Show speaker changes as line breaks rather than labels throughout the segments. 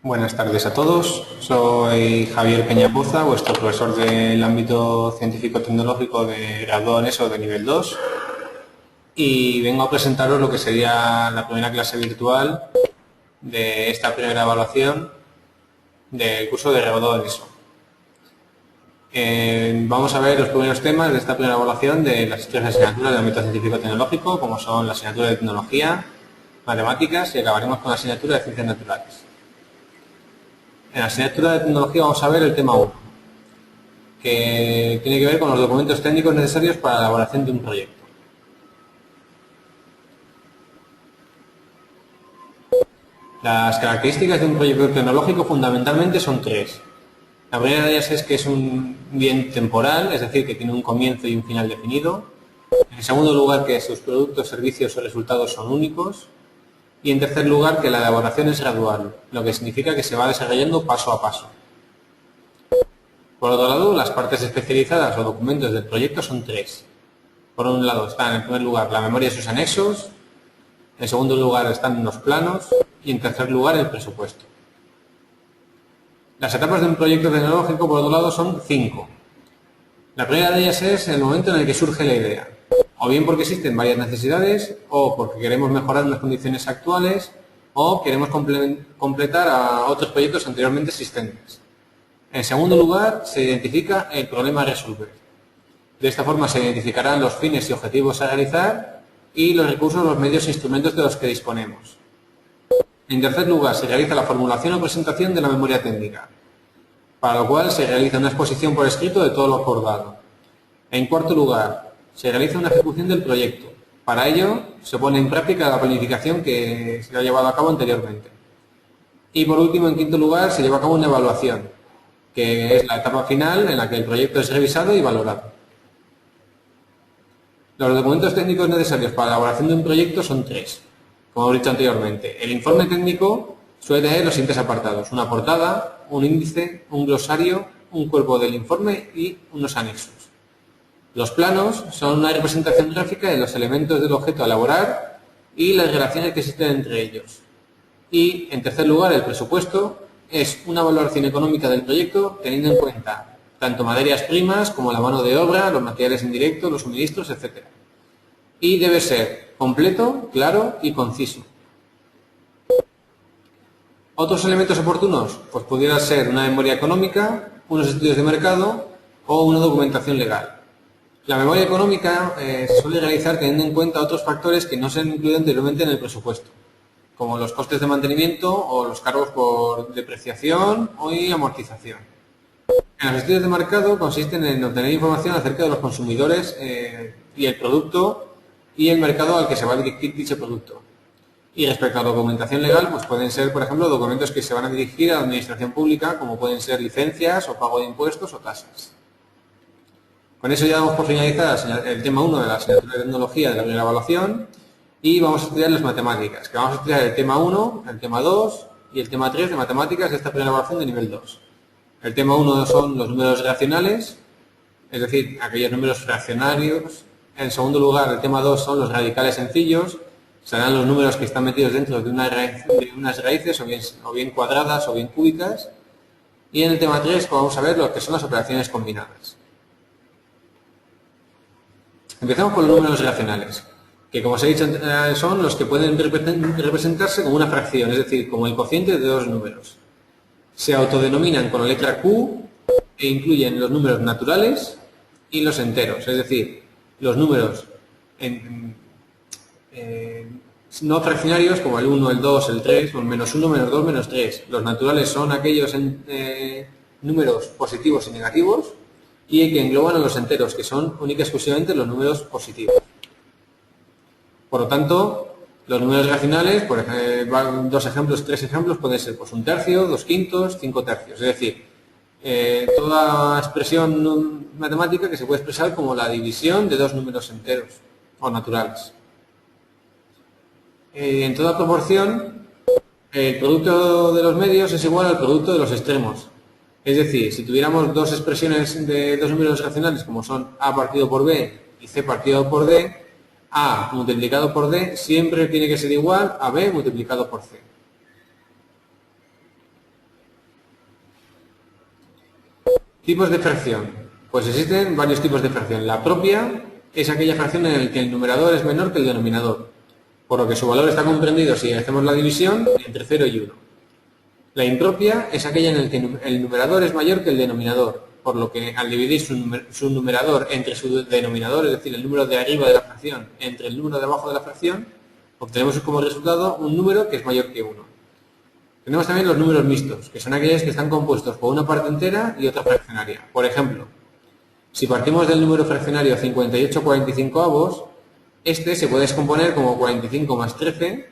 Buenas tardes a todos. Soy Javier Peñapoza, vuestro profesor del ámbito científico-tecnológico de grado en ESO de nivel 2 y vengo a presentaros lo que sería la primera clase virtual de esta primera evaluación del curso de grado en ESO. Vamos a ver los primeros temas de esta primera evaluación de las tres asignaturas del ámbito científico-tecnológico, como son la asignatura de tecnología, matemáticas y acabaremos con la asignatura de ciencias naturales. En la asignatura de tecnología vamos a ver el tema 1, que tiene que ver con los documentos técnicos necesarios para la elaboración de un proyecto. Las características de un proyecto tecnológico fundamentalmente son tres. La primera de ellas es que es un bien temporal, es decir, que tiene un comienzo y un final definido. En segundo lugar, que sus productos, servicios o resultados son únicos. Y en tercer lugar, que la elaboración es gradual, lo que significa que se va desarrollando paso a paso. Por otro lado, las partes especializadas o documentos del proyecto son tres. Por un lado están, en primer lugar, la memoria y sus anexos. En segundo lugar están los planos. Y en tercer lugar, el presupuesto. Las etapas de un proyecto tecnológico, por otro lado, son 5. La primera de ellas es el momento en el que surge la idea. O bien porque existen varias necesidades, o porque queremos mejorar las condiciones actuales, o queremos completar a otros proyectos anteriormente existentes. En segundo lugar, se identifica el problema a resolver. De esta forma se identificarán los fines y objetivos a realizar y los recursos, los medios e instrumentos de los que disponemos. En tercer lugar, se realiza la formulación o presentación de la memoria técnica, para lo cual se realiza una exposición por escrito de todo lo acordado. En cuarto lugar, se realiza una ejecución del proyecto. Para ello, se pone en práctica la planificación que se ha llevado a cabo anteriormente. Y por último, en quinto lugar, se lleva a cabo una evaluación, que es la etapa final en la que el proyecto es revisado y valorado. Los documentos técnicos necesarios para la elaboración de un proyecto son tres, como he dicho anteriormente. El informe técnico suele tener los siguientes apartados: una portada, un índice, un glosario, un cuerpo del informe y unos anexos. Los planos son una representación gráfica de los elementos del objeto a elaborar y las relaciones que existen entre ellos. Y, en tercer lugar, el presupuesto es una valoración económica del proyecto teniendo en cuenta tanto materias primas como la mano de obra, los materiales indirectos, los suministros, etc. Y debe ser completo, claro y conciso. ¿Otros elementos oportunos? Pues pudiera ser una memoria económica, unos estudios de mercado o una documentación legal. La memoria económica se suele realizar teniendo en cuenta otros factores que no se han incluido anteriormente en el presupuesto, como los costes de mantenimiento o los cargos por depreciación y amortización. En los estudios de mercado consisten en obtener información acerca de los consumidores y el producto y el mercado al que se va a dirigir dicho producto. Y respecto a la documentación legal, pues pueden ser, por ejemplo, documentos que se van a dirigir a la administración pública, como pueden ser licencias o pago de impuestos o tasas. Con eso ya damos por finalizada el tema 1 de la asignatura de tecnología de la primera evaluación y vamos a estudiar las matemáticas, que vamos a estudiar el tema 1, el tema 2 y el tema 3 de matemáticas de esta primera evaluación de nivel 2. El tema 1 son los números racionales, es decir, aquellos números fraccionarios. En segundo lugar, el tema 2 son los radicales sencillos, serán los números que están metidos dentro de unas raíces o bien cuadradas o bien cúbicas. Y en el tema 3 vamos a ver lo que son las operaciones combinadas. Empezamos con los números racionales, que como os he dicho son los que pueden representarse como una fracción, es decir, como el cociente de dos números. Se autodenominan con la letra Q e incluyen los números naturales y los enteros, es decir, los números no fraccionarios como el 1, el 2, el 3, o el menos 1, menos 2, menos 3. Los naturales son aquellos números positivos y negativos y que engloban a los enteros, que son única y exclusivamente los números positivos. Por lo tanto, los números racionales, por ejemplo, dos ejemplos, tres ejemplos, pueden ser pues, un tercio, dos quintos, cinco tercios. Es decir, toda expresión matemática que se puede expresar como la división de dos números enteros o naturales. En toda proporción, el producto de los medios es igual al producto de los extremos. Es decir, si tuviéramos dos expresiones de dos números racionales como son a partido por b y c partido por d, a multiplicado por d siempre tiene que ser igual a b multiplicado por c. Tipos de fracción. Pues existen varios tipos de fracción. La propia es aquella fracción en la que el numerador es menor que el denominador, por lo que su valor está comprendido, si hacemos la división, entre 0 y 1. La impropia es aquella en la que el numerador es mayor que el denominador, por lo que al dividir su numerador entre su denominador, es decir, el número de arriba de la fracción, entre el número de abajo de la fracción, obtenemos como resultado un número que es mayor que 1. Tenemos también los números mixtos, que son aquellos que están compuestos por una parte entera y otra fraccionaria. Por ejemplo, si partimos del número fraccionario 58/45, este se puede descomponer como 45 más 13,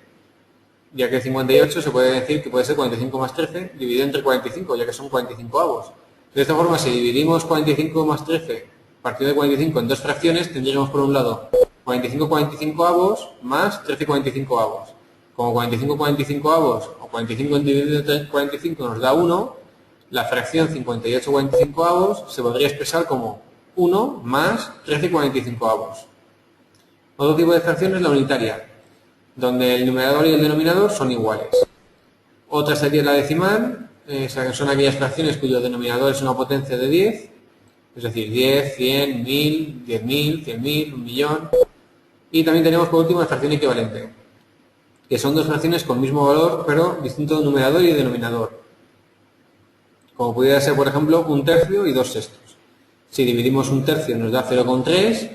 ya que 58 se puede decir que puede ser 45 más 13 dividido entre 45, ya que son 45avos. De esta forma, si dividimos 45 más 13 partido de 45 en dos fracciones, tendríamos por un lado 45/45 más 13/45. Como 45/45 o 45 dividido entre 45 nos da 1, la fracción 58/45 se podría expresar como 1 más 13/45. Otro tipo de fracción es la unitaria, donde el numerador y el denominador son iguales. Otra sería la decimal, son aquellas fracciones cuyo denominador es una potencia de 10, es decir, 10, 100, 1000, 10.000, 100.000, 1.000.000. Y también tenemos por último la fracción equivalente, que son dos fracciones con mismo valor, pero distinto numerador y denominador. Como pudiera ser, por ejemplo, 1/3 y 2/6. Si dividimos 1/3 nos da 0,3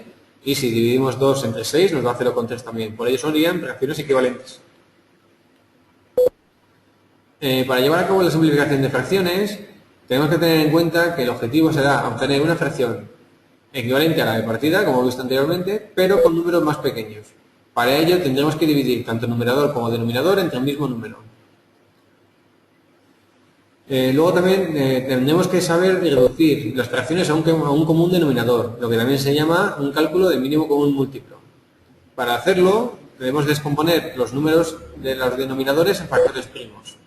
y si dividimos 2 entre 6 nos da 0,3 también. Por ello serían fracciones equivalentes. Para llevar a cabo la simplificación de fracciones, tenemos que tener en cuenta que el objetivo será obtener una fracción equivalente a la de partida, como he visto anteriormente, pero con números más pequeños. Para ello tendremos que dividir tanto numerador como denominador entre el mismo número. Luego también tendremos que saber reducir las fracciones a un común denominador, lo que también se llama un cálculo de mínimo común múltiplo. Para hacerlo, debemos descomponer los números de los denominadores en factores primos.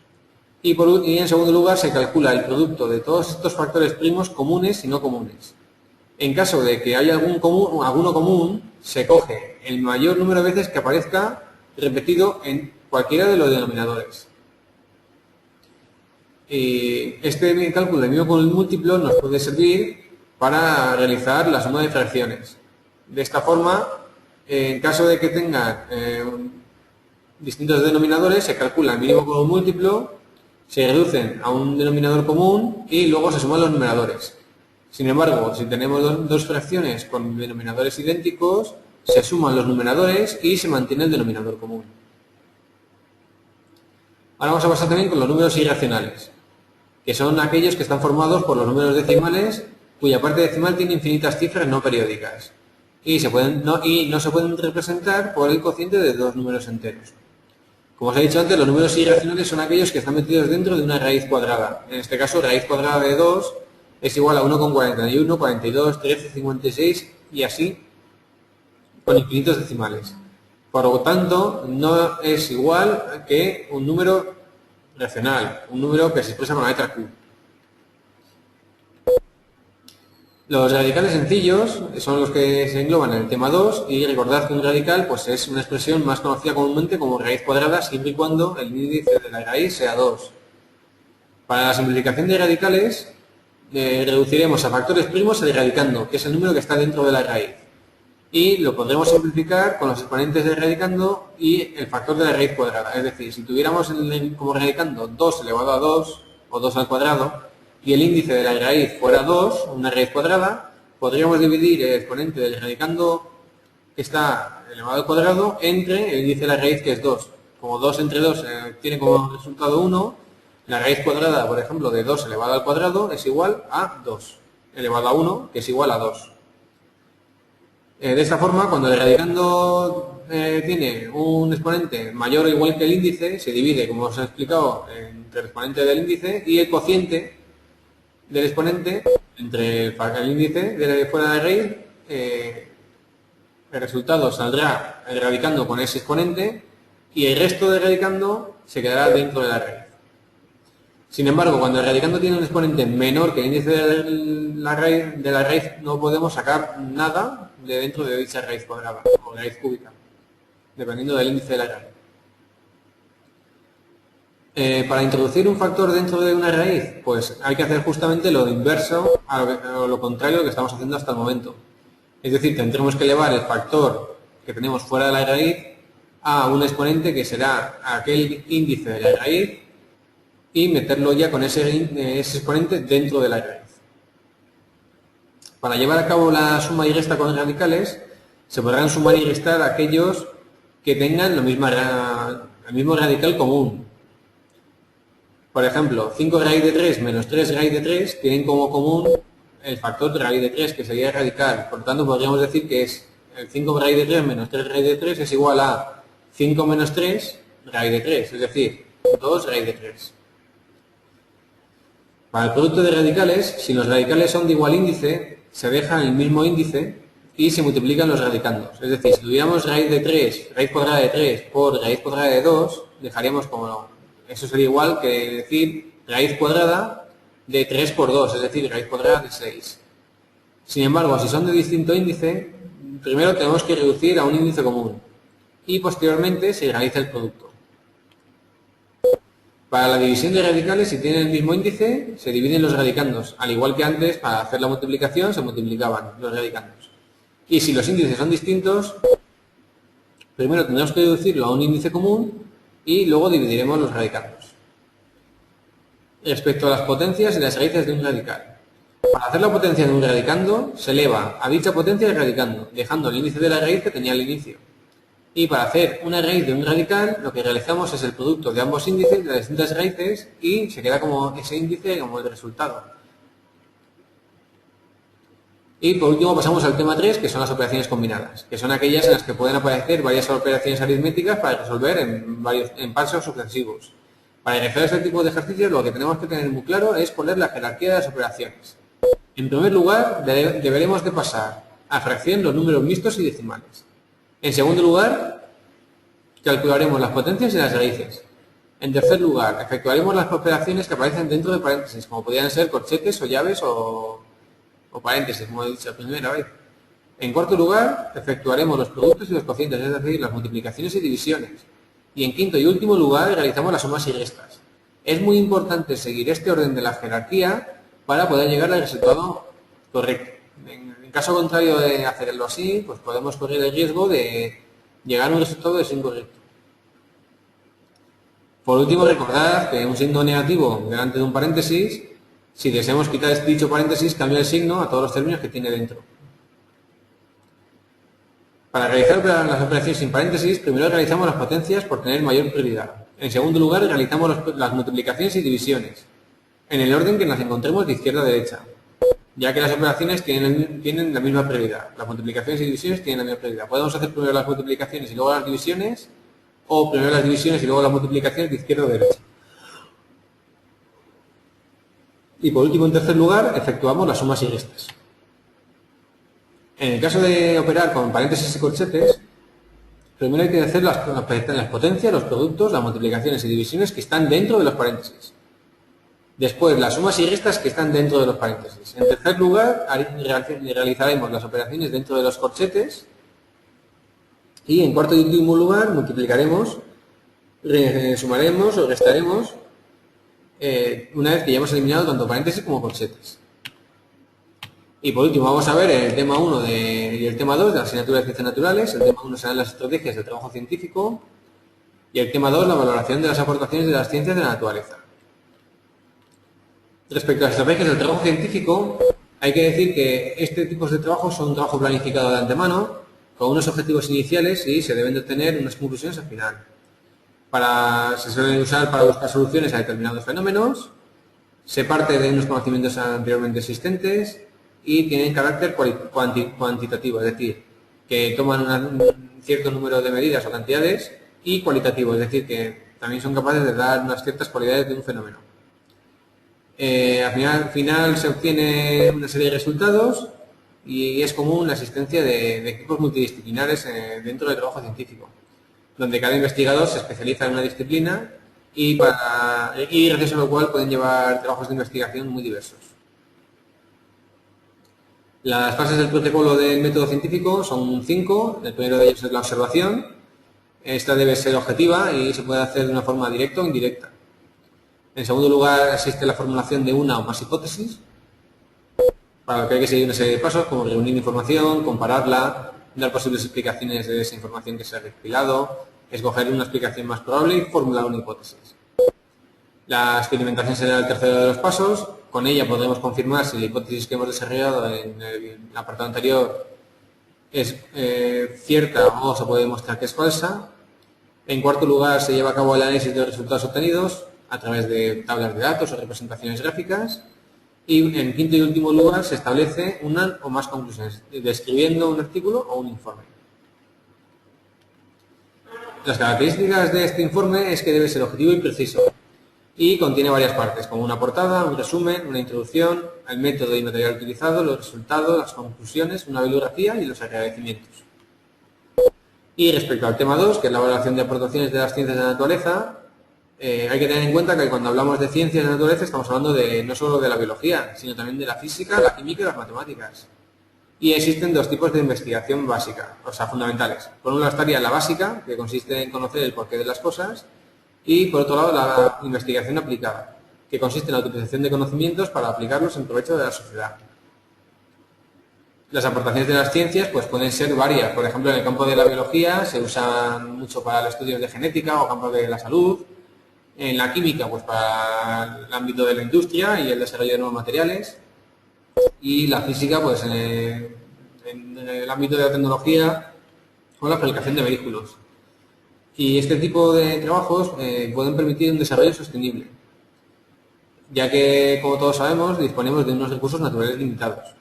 Y en segundo lugar, se calcula el producto de todos estos factores primos comunes y no comunes. En caso de que haya alguno común, se coge el mayor número de veces que aparezca repetido en cualquiera de los denominadores. Este cálculo de mínimo común múltiplo nos puede servir para realizar la suma de fracciones. De esta forma, en caso de que tengan distintos denominadores, se calcula el mínimo común múltiplo, se reducen a un denominador común y luego se suman los numeradores. Sin embargo, si tenemos dos fracciones con denominadores idénticos, se suman los numeradores y se mantiene el denominador común. Ahora vamos a pasar también con los números irracionales, que son aquellos que están formados por los números decimales cuya parte decimal tiene infinitas cifras no periódicas y no se pueden representar por el cociente de dos números enteros. Como os he dicho antes, los números irracionales son aquellos que están metidos dentro de una raíz cuadrada. En este caso, raíz cuadrada de 2 es igual a 1,41, 42, 13, 56 y así con infinitos decimales. Por lo tanto, no es igual que un número racional, un número que se expresa con la letra Q. Los radicales sencillos son los que se engloban en el tema 2 y recordad que un radical pues, es una expresión más conocida comúnmente como raíz cuadrada siempre y cuando el índice de la raíz sea 2. Para la simplificación de radicales reduciremos a factores primos el radicando, que es el número que está dentro de la raíz. Y lo podremos simplificar con los exponentes del radicando y el factor de la raíz cuadrada. Es decir, si tuviéramos como radicando 2 elevado a 2 o 2 al cuadrado y el índice de la raíz fuera 2, una raíz cuadrada, podríamos dividir el exponente del radicando que está elevado al cuadrado entre el índice de la raíz que es 2. Como 2 entre 2 tiene como resultado 1, la raíz cuadrada, por ejemplo, de 2 elevado al cuadrado es igual a 2 elevado a 1, que es igual a 2. De esta forma, cuando el radicando tiene un exponente mayor o igual que el índice, se divide, como os he explicado, entre el exponente del índice y el cociente del exponente entre el índice de fuera de raíz. El resultado saldrá el radicando con ese exponente y el resto del radicando se quedará dentro de la raíz. Sin embargo, cuando el radicando tiene un exponente menor que el índice de la raíz, no podemos sacar nada de dentro de dicha raíz cuadrada o raíz cúbica, dependiendo del índice de la raíz. Para introducir un factor dentro de una raíz, pues hay que hacer justamente lo inverso a lo contrario a lo que estamos haciendo hasta el momento. Es decir, tendremos que elevar el factor que tenemos fuera de la raíz a un exponente que será aquel índice de la raíz y meterlo ya con ese exponente dentro de la raíz. Para llevar a cabo la suma y resta con radicales, se podrán sumar y restar aquellos que tengan el mismo radical común. Por ejemplo, 5 raíz de 3 menos 3 raíz de 3 tienen como común el factor de raíz de 3, que sería radical. Por lo tanto, podríamos decir que es el 5 raíz de 3 menos 3 raíz de 3 es igual a 5 menos 3 raíz de 3, es decir, 2 raíz de 3. Para el producto de radicales, si los radicales son de igual índice, se deja el mismo índice y se multiplican los radicandos. Es decir, si tuviéramos raíz de 3, raíz cuadrada de 3 por raíz cuadrada de 2, dejaríamos como... Eso sería igual que decir raíz cuadrada de 3 por 2, es decir, raíz cuadrada de 6. Sin embargo, si son de distinto índice, primero tenemos que reducir a un índice común y posteriormente se realiza el producto. Para la división de radicales, si tienen el mismo índice, se dividen los radicandos, al igual que antes, para hacer la multiplicación se multiplicaban los radicandos. Y si los índices son distintos, primero tendremos que reducirlo a un índice común y luego dividiremos los radicandos. Respecto a las potencias y las raíces de un radical. Para hacer la potencia de un radicando, se eleva a dicha potencia el radicando, dejando el índice de la raíz que tenía al inicio. Y para hacer una raíz de un radical, lo que realizamos es el producto de ambos índices de las distintas raíces y se queda como ese índice como el resultado. Y por último pasamos al tema 3, que son las operaciones combinadas, que son aquellas en las que pueden aparecer varias operaciones aritméticas para resolver en pasos sucesivos. Para realizar este tipo de ejercicios lo que tenemos que tener muy claro es poner la jerarquía de las operaciones. En primer lugar, deberemos de pasar a fracción los números mixtos y decimales. En segundo lugar, calcularemos las potencias y las raíces. En tercer lugar, efectuaremos las operaciones que aparecen dentro de paréntesis, como podrían ser corchetes o llaves o paréntesis, como he dicho la primera vez. En cuarto lugar, efectuaremos los productos y los cocientes, es decir, las multiplicaciones y divisiones. Y en quinto y último lugar, realizamos las sumas y restas. Es muy importante seguir este orden de la jerarquía para poder llegar al resultado correcto. En caso contrario de hacerlo así, pues podemos correr el riesgo de llegar a un resultado incorrecto. Por último, recordad que un signo negativo delante de un paréntesis, si deseamos quitar dicho paréntesis, cambia el signo a todos los términos que tiene dentro. Para realizar las operaciones sin paréntesis, primero realizamos las potencias por tener mayor prioridad. En segundo lugar, realizamos las multiplicaciones y divisiones, en el orden que las encontremos de izquierda a derecha, ya que las operaciones tienen la misma prioridad. Las multiplicaciones y divisiones tienen la misma prioridad. Podemos hacer primero las multiplicaciones y luego las divisiones, o primero las divisiones y luego las multiplicaciones de izquierda a derecha. Y por último, en tercer lugar, efectuamos las sumas y restas. En el caso de operar con paréntesis y corchetes, primero hay que hacer las potencias, los productos, las multiplicaciones y divisiones que están dentro de los paréntesis. Después, las sumas y restas que están dentro de los paréntesis. En tercer lugar, realizaremos las operaciones dentro de los corchetes. Y en cuarto y último lugar, multiplicaremos, sumaremos o restaremos una vez que ya hemos eliminado tanto paréntesis como corchetes. Y por último vamos a ver el tema 1 y el tema 2 de la asignatura de Ciencias Naturales. El tema 1 serán las estrategias del trabajo científico y el tema 2 la valoración de las aportaciones de las ciencias de la naturaleza. Respecto a las estrategias del trabajo científico, hay que decir que este tipo de trabajo son un trabajo planificado de antemano, con unos objetivos iniciales y se deben de obtener unas conclusiones al final. Se suelen usar para buscar soluciones a determinados fenómenos, se parte de unos conocimientos anteriormente existentes y tienen carácter cuantitativo, es decir, que toman un cierto número de medidas o cantidades, y cualitativo, es decir, que también son capaces de dar unas ciertas cualidades de un fenómeno. Al final se obtiene una serie de resultados y es común la existencia de equipos multidisciplinares dentro del trabajo científico, donde cada investigador se especializa en una disciplina y gracias a lo cual pueden llevar trabajos de investigación muy diversos. Las fases del protocolo del método científico son 5. El primero de ellos es la observación. Esta debe ser objetiva y se puede hacer de una forma directa o indirecta. En segundo lugar, existe la formulación de una o más hipótesis, para lo que hay que seguir una serie de pasos, como reunir información, compararla, dar posibles explicaciones de esa información que se ha recopilado, escoger una explicación más probable y formular una hipótesis. La experimentación será el tercero de los pasos. Con ella podremos confirmar si la hipótesis que hemos desarrollado en el apartado anterior es cierta o se puede demostrar que es falsa. En cuarto lugar, se lleva a cabo el análisis de los resultados obtenidos a través de tablas de datos o representaciones gráficas. Y en quinto y último lugar, se establece una o más conclusiones, describiendo un artículo o un informe. Las características de este informe es que debe ser objetivo y preciso y contiene varias partes, como una portada, un resumen, una introducción, el método y material utilizado, los resultados, las conclusiones, una bibliografía y los agradecimientos. Y respecto al tema 2, que es la valoración de aportaciones de las ciencias de la naturaleza, hay que tener en cuenta que cuando hablamos de ciencias de la naturaleza estamos hablando no solo de la biología, sino también de la física, la química y las matemáticas. Y existen dos tipos de investigación básica, o sea, fundamentales. Por un lado estaría la básica, que consiste en conocer el porqué de las cosas, y por otro lado la investigación aplicada, que consiste en la utilización de conocimientos para aplicarlos en provecho de la sociedad. Las aportaciones de las ciencias pues pueden ser varias. Por ejemplo, en el campo de la biología se usan mucho para los estudios de genética o campo de la salud. En la química, pues para el ámbito de la industria y el desarrollo de nuevos materiales. Y la física, pues en el ámbito de la tecnología o la fabricación de vehículos. Y este tipo de trabajos pueden permitir un desarrollo sostenible, ya que, como todos sabemos, disponemos de unos recursos naturales limitados.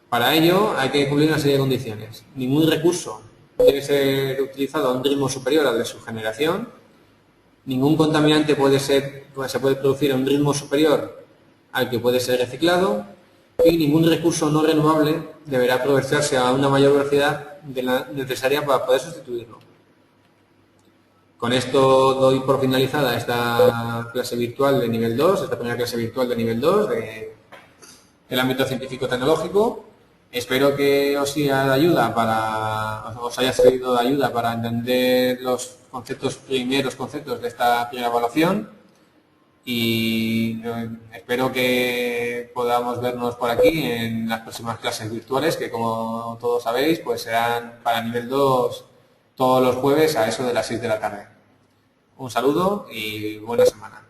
Para ello hay que cumplir una serie de condiciones. Ningún recurso debe ser utilizado a un ritmo superior al de su generación. Ningún contaminante se puede producir a un ritmo superior al que puede ser reciclado y ningún recurso no renovable deberá aprovecharse a una mayor velocidad de la necesaria para poder sustituirlo. Con esto doy por finalizada esta clase virtual de nivel 2, esta primera clase virtual de nivel 2 del ámbito científico-tecnológico. Espero que os haya servido de ayuda para entender los primeros conceptos de esta primera evaluación y espero que podamos vernos por aquí en las próximas clases virtuales que, como todos sabéis, pues serán para nivel 2 todos los jueves a eso de las 6 de la tarde. Un saludo y buena semana.